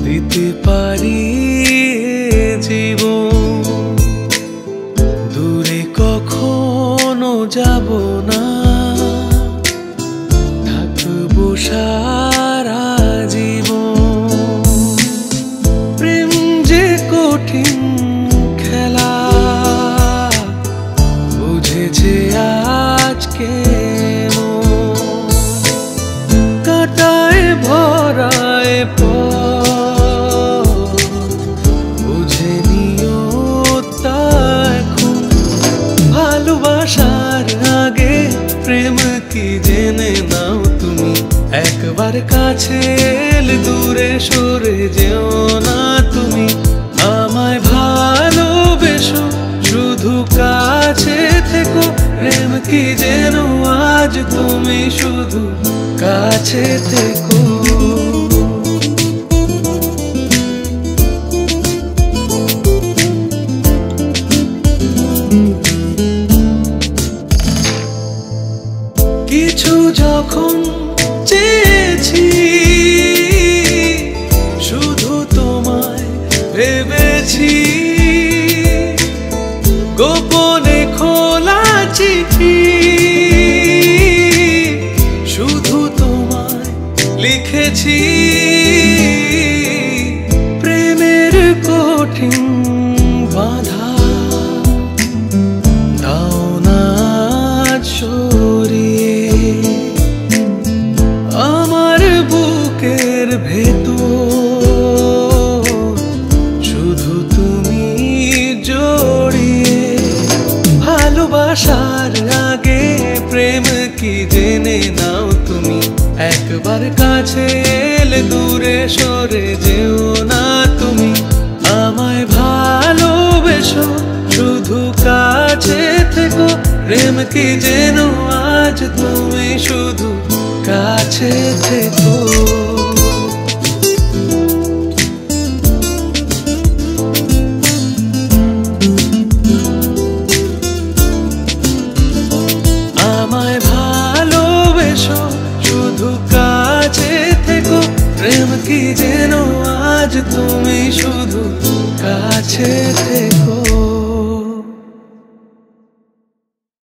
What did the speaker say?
দিতে পারি জীবন। দূরে কখনো যাব না, থাকবো সারা জীবন। প্রেম যে কঠিন খেলা বুঝেছে আজকে, কাটায় ভরায় বুঝে নিও তা এখন। ভালোবাসার আগে প্রেম কি জেনে নাও তুমি। একবার কাছে এলে দূরে সরে যেও না তুমি। আমায় ভালোবেসো, শুধু কাছে থেকো। প্রেম কি যেন আজ তুমি শুধু কাছে থেকো। কিছু যখন চেয়েছি, শুধু তোমায় ভেবেছি। গোপনে খোলা চিঠি শুধু তোমায় লিখেছি। প্রেমের কঠিন বাধা দাও না সরিয়ে। আমার বুকের ভেতর শুধু তুমি জড়িয়ে। ভালোবাসার আগে প্রেম কি জেনে নাও তুমি। একবার কাছে এলে দূরে সরে যেও না তুমি। আমায় ভালোবেসো, শুধু কাছে থেকো। প্রেম কি যেন আজ তুমি শুধু কাছে থেকো। আমায় ভালোবেসো, শুধু কাছে থেকো। প্রেম কি যেন আজ তুমি শুধু কাছে থেকো।